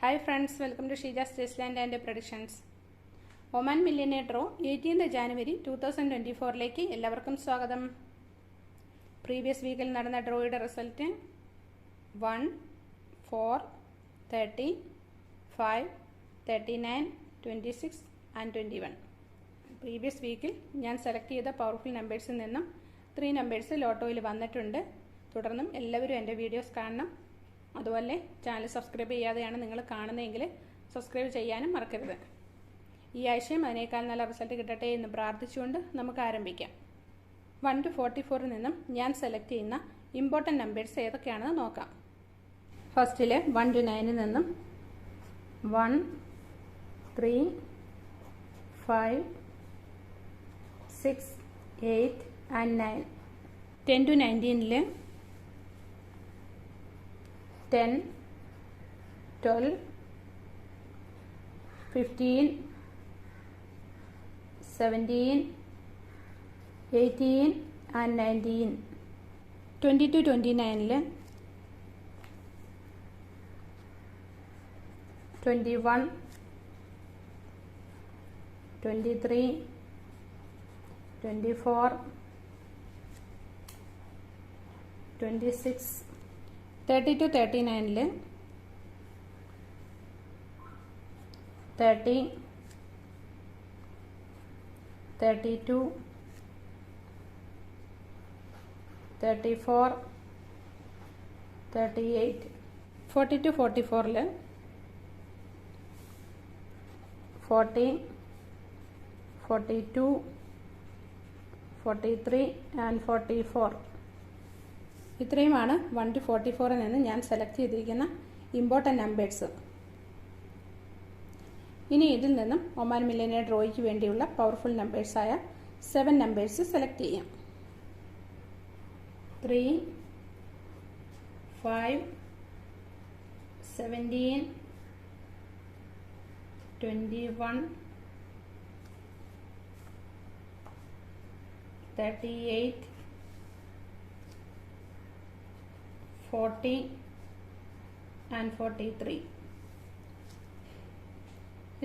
Hi friends, welcome to Sheeja's Tasteland and Predictions. Oman millionaire draw 18 January 2024 എല്ലാവർക്കും സ്വാഗതം. Previous വീക്കിൽ നടന്ന ഡ്രോയുടെ result 1, 4, 30, 5, 39, 26 and 21. Previous വീക്കിൽ ഞാൻ സെലക്ട് ചെയ്ത പവർഫുൾ നമ്പേഴ്സിൽ നിന്നും 3 നമ്പേഴ്സ് ലോട്ടോയിൽ വന്നിട്ടുണ്ട്. തുടർന്നും എല്ലാവരും എൻ്റെ വീഡിയോസ് കാണണം. അതുപോലെ ചാനൽ സബ്സ്ക്രൈബ് ചെയ്യാതെയാണ് നിങ്ങൾ കാണുന്നതെങ്കിൽ സബ്സ്ക്രൈബ് ചെയ്യാനും മറക്കരുത്. ഈ ആഴ്ചയും അതിനേക്കാൾ നല്ല റിസൾട്ട് കിട്ടട്ടെ എന്ന് പ്രാർത്ഥിച്ചുകൊണ്ട് നമുക്ക് ആരംഭിക്കാം. 1 to 44 നിന്നും ഞാൻ സെലക്ട് ചെയ്യുന്ന ഇമ്പോർട്ടൻറ്റ് നമ്പേഴ്സ് ഏതൊക്കെയാണെന്ന് നോക്കാം. ഫസ്റ്റിൽ 1 to 9 നിന്നും 1, 3, 5, 6, 8 and 9. 10 to 19 10, 12, 15, 17, 18 and 19. 20 to 29 21, 23, 24, 26. 30 to 39 30, 32, 34, 38. 40 to 44 40, 42, 43 and 44. ഇത്രയുമാണ് 1 to 44 നിന്ന് ഞാൻ സെലക്ട് ചെയ്തിരിക്കുന്ന ഇമ്പോർട്ടൻറ്റ് നമ്പേഴ്സ്. ഇനി ഇതിൽ നിന്നും ഒമാൻ മില്യനിയർ ഡ്രോയ്ക്ക് വേണ്ടിയുള്ള പവർഫുൾ നമ്പേഴ്സായ 7 നമ്പേഴ്സ് സെലക്ട് ചെയ്യാം. 3, 5, 17, 21, 38, 40 and 43.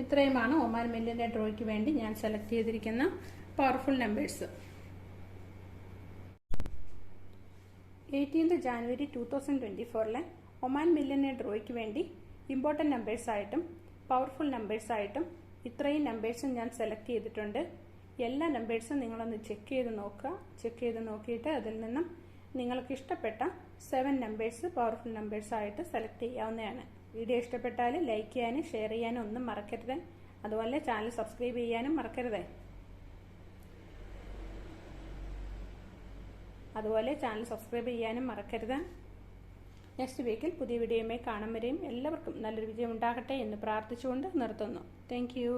ഇത്രയുമാണ് ഒമാൻ മില്യനിയർ ഡ്രോയ്ക്ക് വേണ്ടി ഞാൻ സെലക്ട് ചെയ്തിരിക്കുന്ന പവർഫുൾ നമ്പേഴ്സ്. 18 ജാനുവരി 2024 ഒമാൻ മില്യനിയർ ഡ്രോയ്ക്ക് വേണ്ടി ഇമ്പോർട്ടൻറ്റ് നമ്പേഴ്സായിട്ടും പവർഫുൾ നമ്പേഴ്സായിട്ടും ഇത്രയും നമ്പേഴ്സും ഞാൻ സെലക്ട് ചെയ്തിട്ടുണ്ട്. എല്ലാ നമ്പേഴ്സും നിങ്ങളൊന്ന് ചെക്ക് ചെയ്ത് നോക്കുക. ചെക്ക് ചെയ്ത് നോക്കിയിട്ട് അതിൽ നിന്നും നിങ്ങൾക്ക് ഇഷ്ടപ്പെട്ട 7 നമ്പേഴ്സ് പവർഫുൾ നമ്പേഴ്സായിട്ട് സെലക്ട് ചെയ്യാവുന്നതാണ്. വീഡിയോ ഇഷ്ടപ്പെട്ടാൽ ലൈക്ക് ചെയ്യാനും ഷെയർ ചെയ്യാനും ഒന്നും മറക്കരുത്. അതുപോലെ ചാനൽ സബ്സ്ക്രൈബ് ചെയ്യാനും മറക്കരുത്. നെക്സ്റ്റ് വീക്കിൽ പുതിയ വീഡിയോയുമായി കാണും വരെയും എല്ലാവർക്കും നല്ലൊരു വിജയം ഉണ്ടാകട്ടെ എന്ന് പ്രാർത്ഥിച്ചുകൊണ്ട് നിർത്തുന്നു. Thank you.